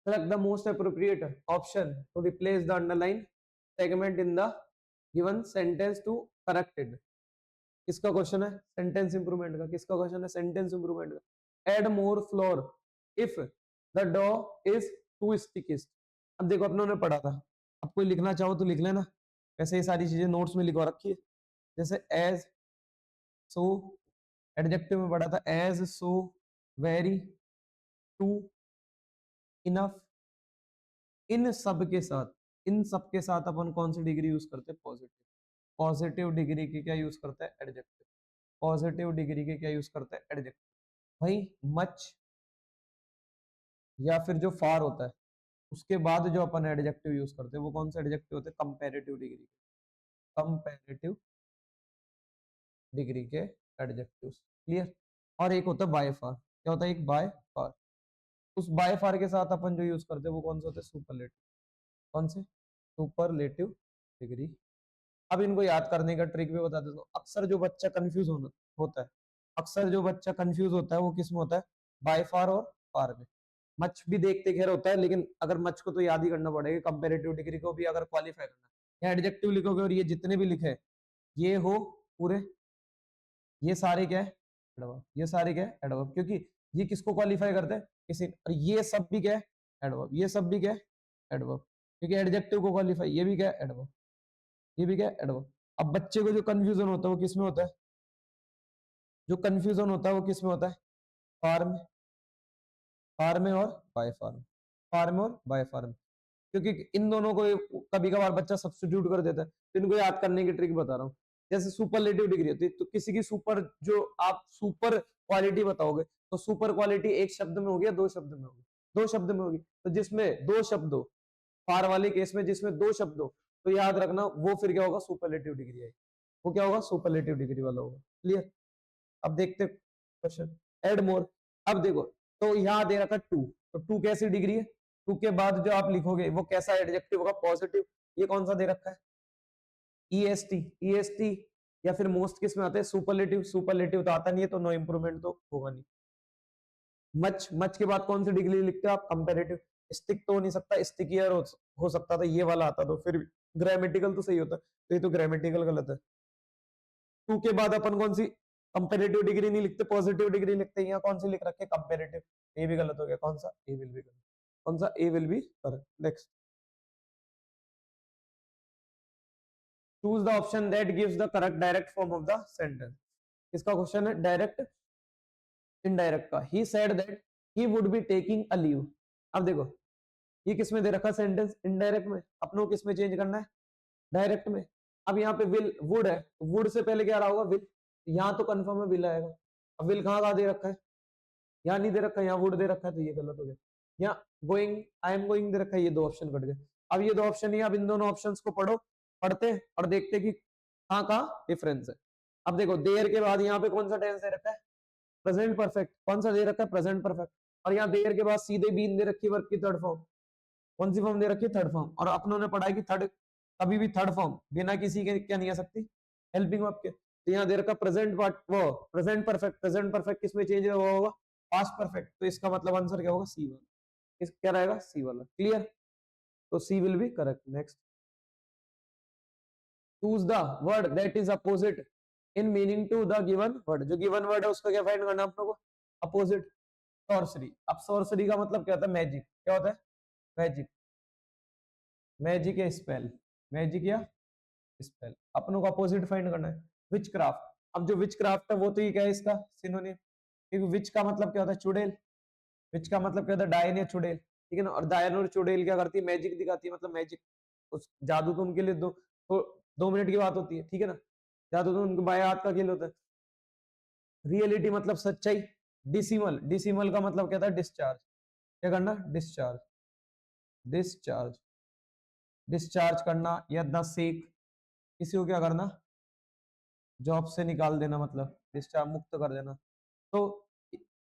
select the most appropriate option to replace the underline segment in the given sentence to correct it। किसका क्वेश्चन है सेंटेंस इंप्रूवमेंट का, किसका क्वेश्चन है सेंटेंस इंप्रूवमेंट का। Add more flour if the dough is too stickiest. अब देखो अपनों ने पढ़ा था, अब कोई लिखना चाहो तो लिख लेना, वैसे ये सारी चीजें नोट्स में लिखवा रखी है, जैसे एज, सो, एडजेक्टिव में पढ़ा था as, so, very, too, enough. इन सब के साथ, इन सब के साथ अपन कौन सी डिग्री यूज करते हैं पॉजिटिव, पॉजिटिव डिग्री की क्या यूज करता है एडजेक्टिव, पॉजिटिव डिग्री के क्या यूज करता है एडजेक्टिव। भाई मच या फिर जो फार होता है उसके बाद जो अपन एडजेक्टिव यूज करते हैं वो कौन सा एडजेक्टिव होते हैं कंपैरेटिव डिग्री, कंपैरेटिव डिग्री के एडजेक्टिव्स। क्लियर, और एक होता है बाय फार, क्या होता है एक बाय फार, उस बाय फार के साथ अपन जो यूज करते हैं वो कौन सा होता है सुपरलेटिव, कौन से सुपरलेटिव डिग्री। अब इनको याद करने का ट्रिक भी बता देता हूँ। अक्सर जो बच्चा कंफ्यूज होता है, अक्सर जो बच्चा कंफ्यूज होता है वो किस में होता है बाय फार और फार में। मच भी देखते खैर होता है, लेकिन अगर मच को तो याद ही करना पड़ेगा, कंपैरेटिव डिग्री को भी अगर क्वालिफाई करना है, एडजेक्टिव लिखोगे और ये जितने भी लिखे ये हो पूरे, ये सारे क्या है एडवर्ब, ये सारे क्या है एडवर्ब, क्योंकि ये किसको क्वालिफाई करते हैं किसी, और ये सब भी क्या है एडवर्ब, ये सब भी क्या है एडवर्ब, क्योंकि एडजेक्टिव को क्वालिफाई, ये भी क्या है एडवर्ब, ये भी क्या है एडवर्ब। अब बच्चे को जो कंफ्यूजन होता है वो किस में होता है, जो कंफ्यूजन होता है वो किस में होता है फार में, फार में और बाय फार में, फार में और बाय फार में, क्योंकि इन दोनों को कभी कभार बच्चा सब्स्टिट्यूट कर देता है, तो इनको याद करने की ट्रिक बता रहा हूँ। जैसे सुपरलेटिव डिग्री होती है, तो किसी की सुपर, जो आप सुपर क्वालिटी बताओगे, तो सुपर क्वालिटी एक शब्द में होगी या दो शब्द में होगी? दो शब्द में होगी। तो जिसमें दो शब्द हो, फार वाले केस में जिसमें दो शब्द हो, तो याद रखना वो फिर क्या होगा? सुपरलेटिव डिग्री है। वो क्या होगा? सुपरलेटिव डिग्री वाला होगा। क्लियर? अब देखते क्वेश्चन, एड मोर। अब देखो, तो यहाँ दे रखा टू, तो टू कैसी डिग्री है? टू के बाद जो आप लिखोगे वो कैसा एडजेक्टिव होगा? पॉजिटिव। ये कौन सा दे रखा है? ईएसटी। ईएसटी या फिर मोस्ट किस में आते हैं? सुपरलेटिव। सुपरलेटिव तो आता नहीं है, तो नो इंप्रूवमेंट तो होगा नहीं। मच, मच के बाद कौन सी डिग्री लिखते हो आप? कंपेरेटिव। स्टिक तो हो नहीं सकता, स्टिकियर हो सकता था, ये वाला आता तो फिर ग्रामेटिकल तो सही होता, तो ये तो ग्रामेटिकल गलत है। टू के बाद अपन कौन सी कंपेरेटिव डिग्री नहीं लिखते, पॉजिटिव डिग्री लिखते हैं। यहाँ कौन सी लिख रखे? कंपेरेटिव। ये भी गलत हो गया। कौन सा? A will be correct. कौन सा? A will be correct. Next, choose the option that gives the correct direct form of the sentence. इसका क्वेश्चन है डायरेक्ट इनडायरेक्ट का। He said that he would be taking a leave. अब देखो, ये किस में दे रखा सेंटेंस? इनडायरेक्ट में। अपनों किस में चेंज करना है? डायरेक्ट में। अब यहाँ पे विल, वुड है, वुड से पहले क्या रहा होगा? विल। यहाँ तो कंफर्म है विल आएगा। अब विल कहाँ कहाँ दे रखा है? यहाँ नहीं दे रखा है, यहाँ वुड दे रखा है, तो ये गलत हो गया। यहाँ going, I am going they रखा है, ये दो ऑप्शन कट गए। अब ये दो ऑप्शन है, अब इन दोनों ऑप्शंस को पढ़ो, पढ़ते और देखते कि कहाँ कहाँ डिफरेंस है। अब देखो, देयर के बाद यहाँ पे कौन सा टेंस दे रखा है? Present perfect. कौन सा दे रखा है? Present perfect. और यहाँ देयर के बाद सीधे बीन दे रखी है, वर्ब की थर्ड फॉर्म। कौन सी फॉर्म दे रखी है? Third form. और अपनों ने पढ़ा है कि थर्ड, कभी भी थर्ड फॉर्म बिना किसी के क्या नहीं आ सकती? हेल्पिंग वर्ब के। तो यहाँ दे रखा प्रेजेंट पार्ट, वो प्रेजेंट परफेक्ट। प्रेजेंट परफेक्ट किस में चेंज हुआ होगा? Past perfect. तो इसका मतलब आंसर क्या होगा? सी वाला। इस क्या रहेगा? सी वाला। क्लियर? तो C will be correct. Next, choose the word that is opposite in meaning to the given word. जो गिवन वर्ड है उसका क्या फाइंड करना है आप लोगों को? अपोजिट। सॉर्सरी। अब सॉर्सरी का मतलब क्या होता है? मैजिक। क्या होता है? मैजिक। मैजिक या स्पेल, मैजिक या स्पेल। अपनों को अपोजिट फाइंड करना है। विच क्राफ्ट। अब जो विच क्राफ्ट है वो तो ये क्या है? इसका सिनोनिम। क्योंकि विच का मतलब क्या होता है? चुड़ैल। विच का मतलब क्या होता है? डायन या चुड़ैल। ठीक है ना? और डायन और चुड़ैल क्या करती है? मैजिक दिखाती है, मतलब मैजिक। उस जादू तो उनके लिए तो 2 मिनट की बात होती है, ठीक है ना? जादू तो उनके बाएं हाथ का खेल होता है। रियलिटी मतलब सच्चाई। डिसिमल, डिसिमल का मतलब क्या था? डिस्चार्ज। क्या करना? डिस्चार्ज। डिस्चार्ज, डिस्चार्ज करना या द सेक, किसी को क्या करना? जॉब से निकाल देना, मतलब डिस्चार्ज, मुक्त कर देना। तो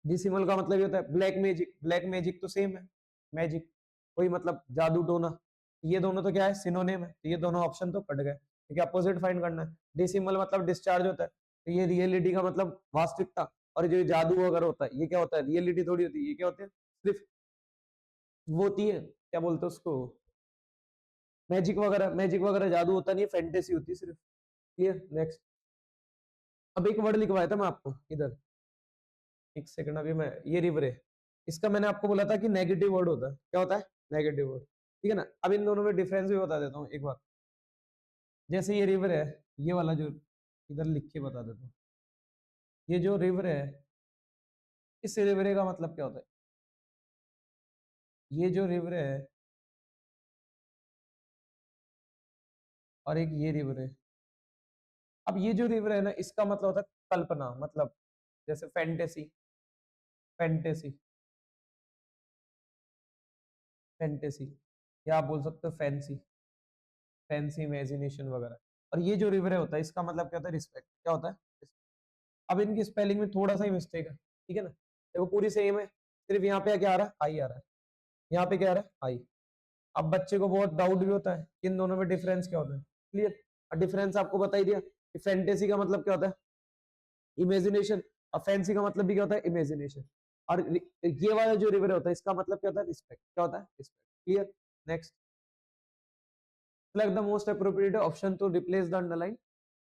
डिसिमल का मतलब ये होता है ब्लैक मैजिक। ब्लैक मैजिक तो सेम है, मैजिक, कोई मतलब जादू टोना। ये दोनों तो क्या है? सिनोनिम है। तो ये दोनों ऑप्शन तो कट गए, क्योंकि अपोजिट फाइंड करना है। डिसिमल मतलब डिस्चार्ज होता है, तो ये रियलिटी का मतलब वास्तविकता। और जो जादू अगर होता है, ये क्या होता है? रियलिटी थोड़ी होती है, ये क्या होते हैं? सिर्फ वो होती है, क्या बोलते हैं उसको? मैजिक वगैरह। मैजिक वगैरह जादू होता नहीं है, फैंटेसी होती है सिर्फ। क्लियर? नेक्स्ट, अब एक वर्ड लिखवाया था मैं आपको इधर, एक सेकंड, अभी मैं, ये रिवर है। इसका मैंने आपको बोला था कि नेगेटिव वर्ड होता है। क्या होता है? Negative word. ठीक है ना? अब इन दोनों में डिफरेंस भी बता देता हूँ एक बार। जैसे ये रिवर है, ये वाला जो इधर लिख के बता देता हूँ। ये जो रिवर है, इस रिवर का मतलब क्या होता है? ये जो रिवर है और एक ये रिवर है। अब ये जो रिवर है ना, इसका मतलब होता है कल्पना, मतलब जैसे फैंटेसी। फैंटेसी, फैंटेसी, या आप बोल सकते हो फैंसी, फैंसी इमेजिनेशन वगैरह। और ये जो रिवर है होता है, इसका मतलब क्या होता है? रिस्पेक्ट। क्या होता है? अब इनकी स्पेलिंग में थोड़ा सा ही मिस्टेक है, ठीक है ना? देखो पूरी सेम है, सिर्फ यहाँ पे क्या आ रहा है? आई आ रहा है। यहाँ पे क्या आ रहा है? आई। अब बच्चे को बहुत डाउट भी होता है कि इन दोनों में डिफरेंस क्या होता है। क्लियर? और डिफरेंस आपको बता ही दिया कि फैंटेसी का मतलब क्या होता है? इमेजिनेशन। और फैंसी का मतलब भी क्या होता है? इमेजिनेशन। और ये वाला जो रिवर होता है, इसका मतलब क्या होता है? रिस्पेक्ट। क्या होता है? Respect. Clear? Next, select the most appropriate option to replace the underline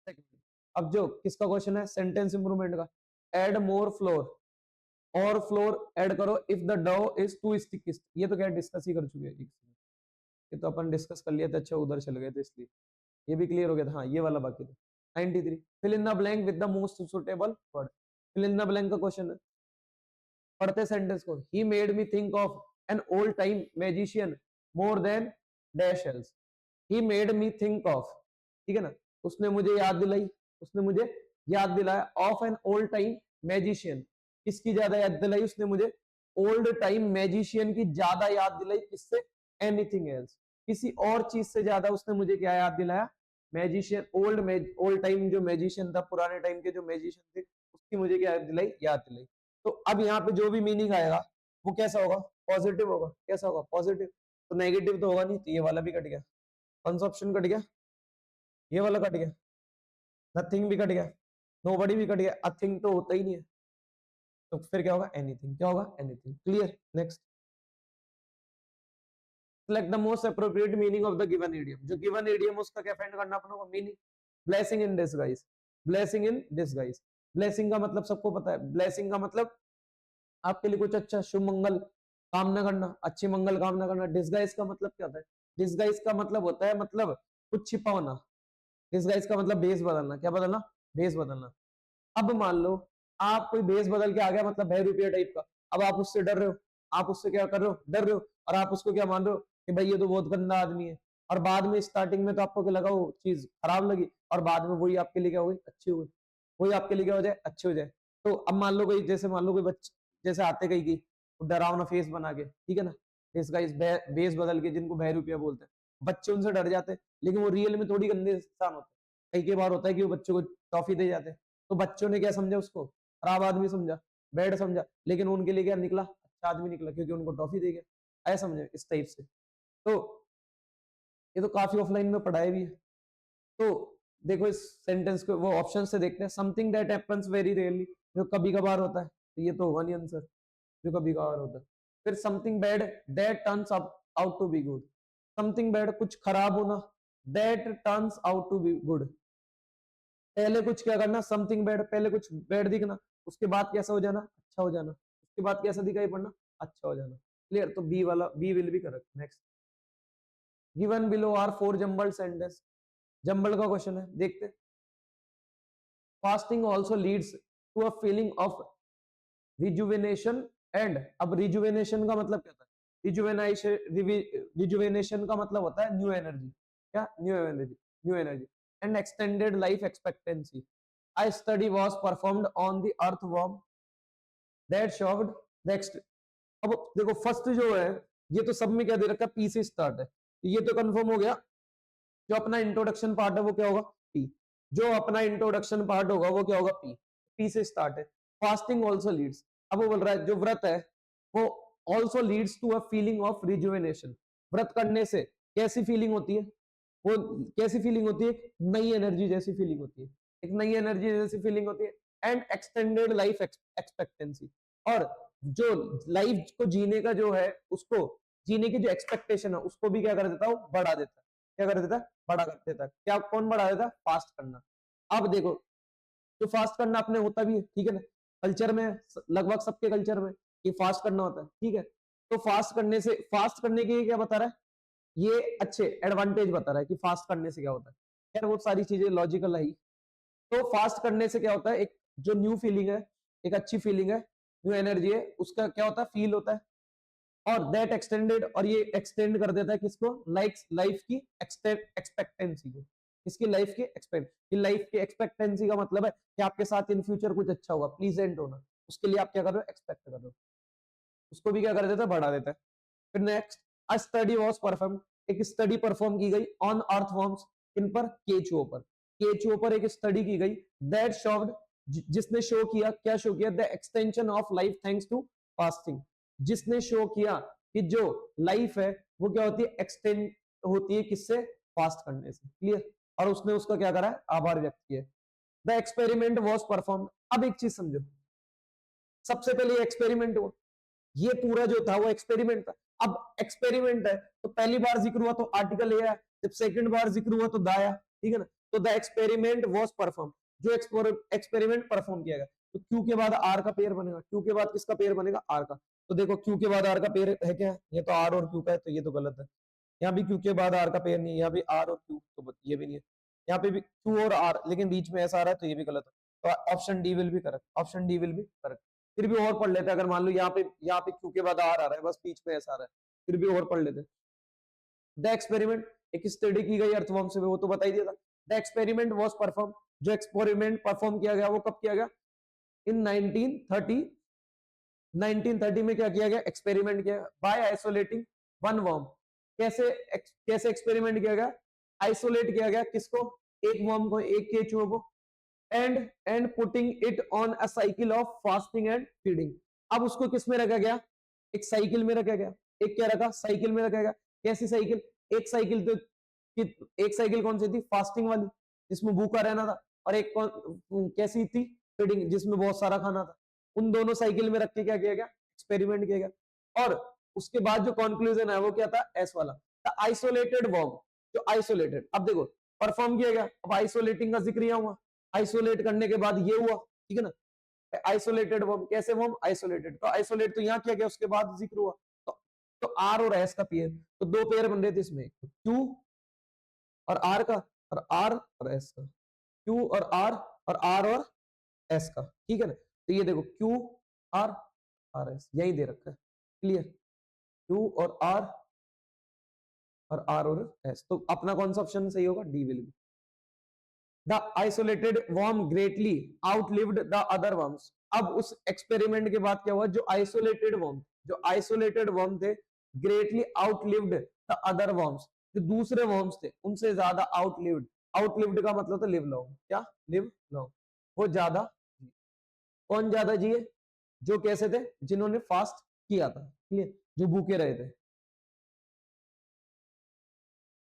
segment। अब जो किसका क्वेश्चन है? सेंटेंस इंप्रूवमेंट का। ऐड मोर फ्लोर, और फ्लोर ऐड करो if the dough is too sticky. ये तो क्या डिस्कस ही कर चुके हैं, ये तो अपन डिस्कस कर लिया था। अच्छा, उधर चले गए थे इसलिए ये भी क्लियर हो गया था। हाँ, ये वाला बाकी था। 93, fill in the blank with the most suitable word. Fill in the blank का क्वेश्चन है, पढ़ते सेंटेंस को। He made me think of an old time magician more than dash else. He made me think of, ठीक है ना? उसने मुझे याद दिलाई, उसने मुझे याद दिलाया of an old time magician. किसकी ज्यादा याद दिलाई उसने मुझे? ओल्ड टाइम मैजिशियन की ज्यादा याद दिलाई। किससे? एनीथिंग एल्स, किसी और चीज से ज्यादा उसने मुझे क्या याद दिलाया? मैजिशियन, ओल्ड टाइम जो मैजिशियन था, पुराने टाइम के जो मैजिशियन थे, उसकी मुझे क्या याद दिलाई? याद दिलाई। तो अब यहाँ पे जो भी मीनिंग आएगा वो कैसा होगा? पॉजिटिव होगा। कैसा होगा? पॉजिटिव। तो नेगेटिव तो होगा नहीं, तो ये वाला भी कट गया। कौन सा ऑप्शन कट गया? ये वाला कट गया। नथिंग भी कट गया, नोबडी भी कट गया, अ थिंग तो होता ही नहीं है, तो फिर क्या होगा? एनीथिंग। क्या होगा? Anything. Clear? Next, select the most appropriate meaning of the given idiom। जो given idiom उसका क्या फाइंड करना अपने को? Meaning. Blessing in disguise, blessing in disguise. Blessing का मतलब सबको पता है। ब्लेसिंग का मतलब आपके लिए कुछ अच्छा, शुभ मंगल कामना करना, अच्छी मंगल कामना करना। डिसगाइज का मतलब क्या होता है? डिसगाइज का मतलब होता है मतलब कुछ छिपाना। डिसगाइज का मतलब भेष बदलना। क्या बदलना? भेष बदलना। अब मान लो आप कोई भेष बदल के आ गया, मतलब बहरूपिया टाइप का, अब आप उससे डर रहे हो, आप उससे क्या कर रहे हो? डर रहे हो, और आप उसको क्या मान रहे हो कि भाई ये तो बहुत गंदा आदमी है, और बाद में स्टार्टिंग में तो आपको क्या लगा? वो चीज खराब लगी, और बाद में वही आपके लिए क्या हो गई? अच्छी हो गई। वही आपके लिए क्या हो जाए? अच्छी हो जाए। तो अब मान लो कोई, जैसे मान लो कोई बच्चे जैसे आते कहीं की डरावना फेस बना के, ठीक है ना, इसका इस बेस बदल के, जिनको बहरूपिया बोलते हैं, बच्चे उनसे डर जाते हैं, लेकिन वो रियल में थोड़ी गंदे इंसान होते हैं। कई बार होता है कि वो बच्चों को टॉफी दे जाते हैं, तो बच्चों ने क्या समझा? उसको खराब आदमी समझा, बैड समझा, लेकिन उनके लिए क्या निकला? अच्छा आदमी निकला, क्योंकि उनको टॉफी दे गया। ऐसा समझे इस टाइप से। तो ये तो काफी ऑफलाइन में पढ़ाया भी है। तो देखो इस सेंटेंस को वो ऑप्शन से देखते हैं। Something that happens very rarely, जो कभी कभार होता है, तो ये तो होगा नहीं आंसर, जो कभी कभार होता है। फिर something bad that turns out to be good. Something bad कुछ खराब होना, that turns out to be good. पहले कुछ क्या करना? समथिंग बैड, पहले कुछ बैड दिखना, उसके बाद कैसा हो जाना? अच्छा हो जाना, उसके बाद कैसा दिखाई पड़ना? अच्छा हो जाना। क्लियर? तो बी वाला, B will be correct. Next, given below are four jumbled sentence. Jumble का क्वेश्चन है, देखते। Fasting also leads to a feeling of rejuvenation and. अब रिजुवेनेशन का मतलब क्या था? रिजुवेनेशन का मतलब होता है न्यू एनर्जी। क्या? New energy, new energy and extended life expectancy. A study was performed on the earthworm that showed the अब देखो फर्स्ट जो है, ये तो सब में क्या दे रखा है? पी से स्टार्ट है, तो ये तो कंफर्म हो गया। जो अपना इंट्रोडक्शन पार्ट है वो क्या होगा? पी। जो अपना इंट्रोडक्शन पार्ट होगा वो क्या होगा? पी। पी से स्टार्ट है। फास्टिंग ऑल्सो लीड्स, अब वो बोल रहा है जो व्रत है वो also leads to a feeling of rejuvenation. व्रत करने से कैसी फीलिंग होती है? वो कैसी फीलिंग होती है? नई एनर्जी जैसी फीलिंग होती है, एक नई एनर्जी जैसी फीलिंग होती है। एंड एक्सटेंडेड लाइफ एक्सपेक्टेंसी, और जो लाइफ को जीने का जो है, उसको जीने की जो एक्सपेक्टेशन है उसको भी क्या कर देता हूँ? बढ़ा देता है। क्या कर देता है? बड़ा कर देता है। क्या कौन बढ़ा देता है? फास्ट करना। अब देखो, जो फास्ट करना अपने होता भी है, ठीक है ना, कल्चर में, लगभग सबके कल्चर में ये फास्ट करना होता है, ठीक है। तो फास्ट करने से, फास्ट करने के क्या बता रहा है? ये अच्छे एडवांटेज बता रहा है कि फास्ट करने से क्या होता है। खैर वो सारी चीजें लॉजिकल है ही। तो फास्ट करने से क्या होता है? एक जो न्यू फीलिंग है, एक अच्छी फीलिंग है, न्यू एनर्जी है, उसका क्या होता है? फील होता है। और दैट एक्सटेंडेड, और ये एक्सटेंड कर देता है किसको? लाइफ की एक्सपेक्टेंसी को। इसकी लाइफ की एक्सपेक्ट, लाइफ की एक्सपेक्टेंसी का मतलब है कि आपके साथ इन फ्यूचर कुछ अच्छा होगा, प्लीजेंट होना, उसके लिए आप क्या कर रहे हो? एक्सपेक्ट कर रहे हो। उसको भी क्या कर देता है? बढ़ा देता है। फिर next, a study was perform, एक स्टडी परफॉर्म की गई ऑन अर्थवर्म्स, इन पर? केचुओं पर। केचुओं पर एक स्टडी की गई, दैट शोड, जिसने शो किया, क्या शो किया? The extension of life thanks to fasting. जिसने शो किया कि जो लाइफ है वो क्या होती है? एक्सटेंड होती है किससे? फास्ट करने से। क्लियर? और उसने उसका क्या करा है? आभार व्यक्त किया। The experiment was perform. अब एक चीज समझो, सबसे पहले एक्सपेरिमेंट हुआ, ये पूरा जो था वो एक्सपेरिमेंट था। अब एक्सपेरिमेंट है तो पहली बार जिक्र हुआ तो आर्टिकल ए है, जब सेकंड बार जिक्र हुआ तो दाया, ठीक है ना। तो द एक्सपेरिमेंट वाज परफॉर्म, जो एक्सपेरिमेंट परफॉर्म किया गया, तो क्यू के बाद आर का पेयर बनेगा। क्यू के बाद किसका पेयर बनेगा? आर का। तो देखो क्यू के बाद आर का पेयर है क्या? ये तो आर और क्यू का है, तो ये तो गलत है। यहाँ भी क्यू के बाद आर का पेयर नहीं है, यहाँ भी आर और क्यू, तो ये भी नहीं है। यहाँ पे भी क्यू और आर, लेकिन बीच में ऐसा आ रहा है, तो ये भी गलत है। तो option D will be correct, option D will be correct. फिर भी और पढ़ लेते, अगर मान लो यहाँ पे क्यू के बाद आर आ रहा है, बस बीच में ऐसा आ रहा है, फिर भी और पढ़ लेते। द एक्सपेरिमेंट, एक स्टडी की गई अर्थवर्म से, वो तो बता ही दिया था। द एक्सपेरिमेंट वाज परफॉर्म, जो एक्सपेरिमेंट परफॉर्म किया गया वो कब किया गया? इन 1930 में क्या किया गया? एक्सपेरिमेंट किया बाय आइसोलेटिंग वन वर्म। कैसे कैसे एक्सपेरिमेंट किया गया? आइसोलेट किया गया किसको? एक वर्म को, एक केचुए को, and putting it on a cycle of fasting and feeding. अब उसको किस में रखा गया? एक साइकिल में रखा गया। एक क्या रखा? साइकिल में रखा गया। कैसी साइकिल? एक साइकिल तो एक साइकिल कौन सी थी? फास्टिंग वाली, जिसमें भूखा रहना था, और एक कौन कैसी थी? फीडिंग, जिसमें बहुत सारा खाना था। उन दोनों साइकिल में रख के क्या किया गया? एक्सपेरिमेंट किया गया। और उसके बाद जो कंक्लूजन है वो क्या था? एस वाला, द आइसोलेटेड वर्म, जो आइसोलेटेड, अब देखो परफॉर्म किया गया, अब आइसोलेटिंग का जिक्र हुआ, आइसोलेट करने के बाद ये हुआ, ठीक है ना? आइसोलेटेड वर्म, कैसे वर्म? आइसोलेटेड, तो आइसोलेट तो यहाँ किया गया, उसके बाद जिक्र हुआ, तो आर और एस का पेयर, तो दो पेयर बन रहे थे इसमें, क्यू और आर का, और आर और एस का, क्यू और आर और एस का, ठीक है ना? तो ये देखो क्यू आर आर एस यही दे रखा है, क्लियर? क्यू और आर और एस, तो अपना कौन सा ऑप्शन सही होगा? D will be. The isolated worm greatly outlived the other worms. अब उस एक्सपेरिमेंट के बाद क्या हुआ? जो आइसोलेटेड वर्म थे, greatly outlived the other worms, जो दूसरे वर्म्स थे उनसे ज्यादा आउटलिव्ड का मतलब तो लिव लॉन्ग, क्या? लिव लॉन्ग, वो ज्यादा। कौन ज्यादा जिए? जो कैसे थे? जिन्होंने फास्ट किया था, क्लियर? जो भूखे रहे थे।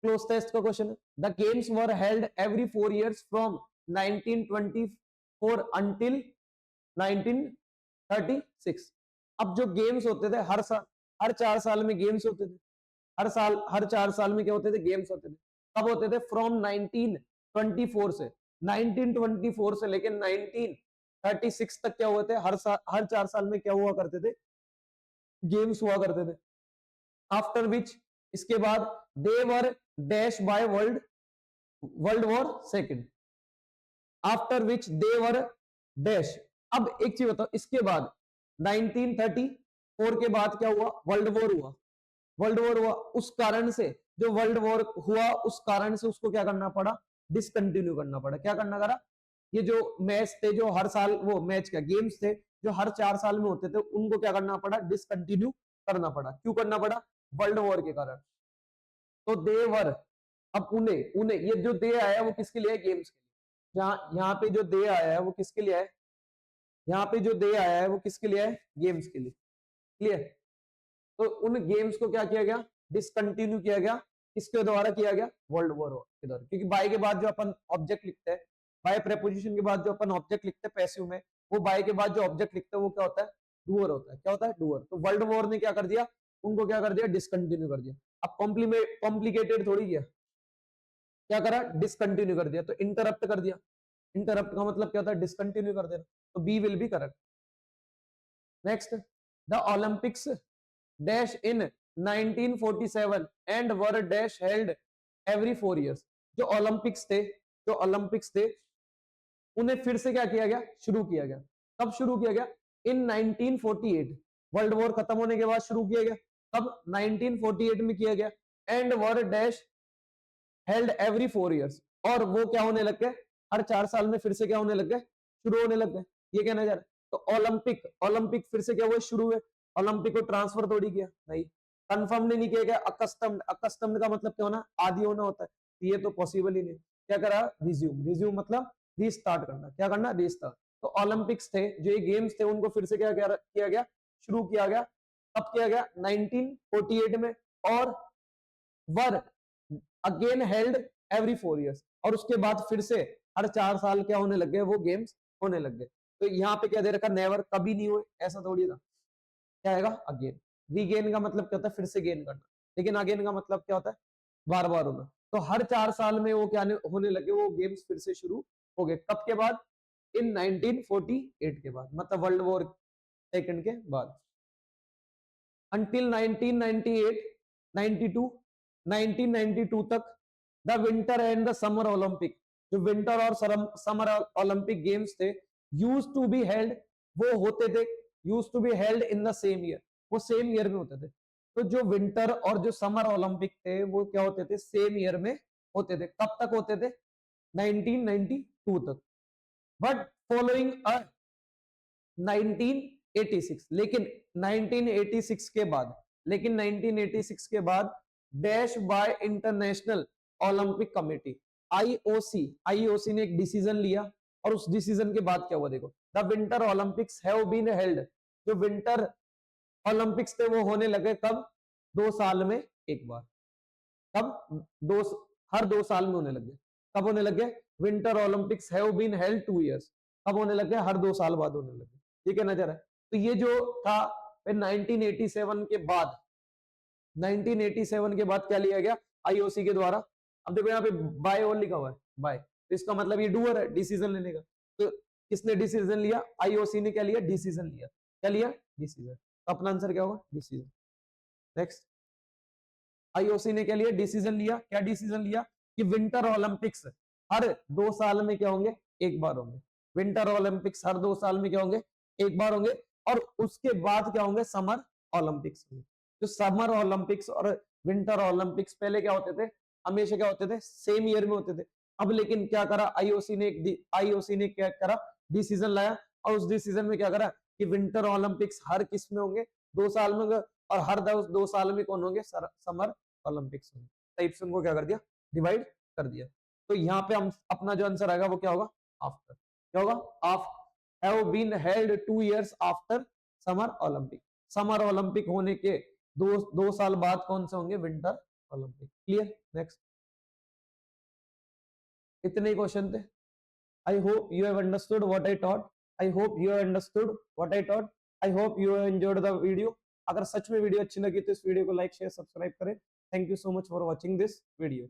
क्लोज टेस्ट का क्वेश्चन है, the games were held every 4 years from 1924 until 1936। अब जो गेम्स होते थे हर साल, हर 4 साल में गेम्स होते थे, हर 4 साल में क्या होते थे? गेम्स होते थे। कब होते थे? फ्रॉम 1924 से, 1924 से लेकर 1936 तक क्या हुए थे? हर 4 साल में क्या हुआ करते थे? गेम्स हुआ करते थे। आफ्टर विच, इसके बाद, they were dash by world war second, after which they were dash. अब एक चीज बताओ, इसके बाद 1934 के बाद क्या हुआ? वर्ल्ड वॉर हुआ। उस कारण से, जो वर्ल्ड वॉर हुआ उस कारण से उसको क्या करना पड़ा? डिसकंटिन्यू करना पड़ा। क्या करना पड़ा? ये जो मैच थे, जो हर साल, वो मैच क्या, गेम्स थे जो हर 4 साल में होते थे, उनको क्या करना पड़ा? डिसकंटिन्यू करना पड़ा। क्यों करना पड़ा? वर्ल्ड वॉर के कारण। तो देवर, अब उन्हें उन्हें ये जो दे आया है वो किसके लिए है? गेम्स के लिए। यहाँ पे जो दे आया है वो किसके लिए है? यहाँ पे जो दे आया है वो किसके लिए है? गेम्स के लिए, क्लियर? तो उन गेम्स को क्या किया गया? डिसकंटिन्यू किया गया। किसके द्वारा किया गया? वर्ल्ड वॉर के द्वारा। क्योंकि बाय के बाद जो अपन ऑब्जेक्ट लिखते हैं, बाय प्रेपोजिशन के बाद जो अपन ऑब्जेक्ट लिखते हैं पैसिव में, वो बाय के बाद जो ऑब्जेक्ट लिखते हैं वो क्या होता है? डूअर होता है। क्या होता है? डूअर। तो वर्ल्ड वॉर ने क्या कर दिया? उनको क्या कर दिया? डिसकंटिन्यू कर दिया। अब कॉम्प्लिकेटेड थोड़ी किया, क्या करा? डिसकंटिन्यू कर दिया, तो इंटरप्ट कर दिया। इंटरप्ट का मतलब क्या होता है? डिसकंटिन्यू कर देना। तो B will be correct. Next, the Olympics dash in 1947 and were dash held every 4 years। जो ओलंपिक्स थे उन्हें फिर से क्या किया गया? शुरू किया गया। कब शुरू किया गया? इन 1948, वर्ल्ड वॉर खत्म होने के बाद शुरू किया गया। कब? 1948 में किया गया। And were dash held every 4 years, और वो क्या होने लग गए? हर 4 साल में फिर से क्या होने लग गए? शुरू होने लग गए। ये कहना चाह रहा है। तो ओलंपिक फिर से क्या हुए? शुरू हुए। ओलंपिक को ट्रांसफर थोड़ी किया, नहीं। कंफर्म नहीं किया गया। अकस्टम्ड का मतलब क्या होना? आदि होना होता है। ये तो पॉसिबल ही नहीं। क्या करा? रिज्यूम मतलब रीस्टार्ट करना। क्या करना? रीस्टार्ट। तो ओलंपिक्स थे, जो ये गेम्स थे, उनको फिर से क्या किया गया? शुरू किया गया। कब किया गया? 1948 में। और वर अगेन हेल्ड एवरी 4 years, और उसके बाद फिर से हर 4 साल क्या होने लग गए? वो गेम्स होने लग गए। तो यहाँ पे क्या दे रखा? नेवर, कभी नहीं हुए, ऐसा थोड़ी था। क्या आएगा? अगेन। रीगेन का मतलब क्या होता है? फिर से गेन करना। लेकिन अगेन का मतलब क्या होता है? बार बार होना। तो हर 4 साल में वो क्या होने लगे? वो गेम्स फिर से शुरू हो गए। कब के बाद? इन 1948 के बाद, मतलब वर्ल्ड वॉर सेकेंड के बाद। अंटिल 1998 92 1992 तक the winter and the summer Olympic, जो विंटर और समर ओलंपिक गेम्स थे, यूज टू बी हेल्ड, वो होते थे, use to be held in the same year, वो सेम ईयर में होते थे। तो जो विंटर और जो समर ओलंपिक थे वो क्या होते थे? सेम ईयर में होते थे। कब तक होते थे? 1992 2 तक, बट फॉलोइंग 1986, लेकिन 1986 के बाद, लेकिन 1986 के बाद dash by international Olympic committee, IOC, IOC ने एक डिसीजन लिया, और उस डिसीजन के बाद क्या हुआ देखो, the winter Olympics have been held, जो विंटर ओलंपिक्स थे वो होने लगे कब, 2 साल में एक बार, कब, दो, हर 2 साल में होने लगे, कब होने लगे, winter Olympics have been held 2 years, कब होने लगे, हर 2 साल बाद होने लगे, ठीक है नजर है। तो ये जो था, फिर 1987 के बाद, 1987 के बाद क्या लिया गया आईओसी के द्वारा, अब देखो यहाँ पे बाय और लिखा हुआ है, बाय, तो इसका मतलब ये डूअर है, डिसीजन लेने का, तो किसने डिसीजन लिया, आईओसी ने क्या लिया, डिसीजन लिया, क्या लिया, डिसीजन, तो अपना आंसर क्या होगा, डिसीजन। नेक्स्ट, आईओसी ने क्या लिया, डिसीजन लिया, क्या डिसीजन लिया कि विंटर ओलंपिक्स हर 2 साल में क्या होंगे, एक बार होंगे, विंटर ओलंपिक्स हर 2 साल में क्या होंगे, एक बार होंगे, और उसके बाद क्या होंगे, समर ओलंपिक्स होंगे। जो समर ओलंपिक्स और विंटर ओलंपिक्स पहले क्या होते थे, हमेशा क्या होते थे, सेम ईयर में होते थे, अब लेकिन क्या करा आईओसी ने क्या करा, डिसीजन लाया, और उस डिसीजन में क्या करा कि विंटर ओलंपिक्स हर किस में होंगे, 2 साल में होंगे, और हर 2 साल में कौन होंगे, समर ओलंपिक्स होंगे, टाइप से उनको क्या कर दिया, डिवाइड कर दिया। तो यहाँ पे हम अपना जो आंसर आएगा वो क्या होगा, आफ्टर, क्या होगा, after have been held 2 years after summer Olympic, summer Olympic होने के 2 साल बाद कौन से होंगे, विंटर ओलंपिक। क्लियर, नेक्स्ट, इतने ही क्वेश्चन थे। I hope you have understood what I taught, I hope you have understood what I taught, I hope you have enjoyed the video. अगर सच में वीडियो अच्छी लगी तो इस वीडियो को लाइक शेयर सब्सक्राइब करें। Thank you so much for watching this video.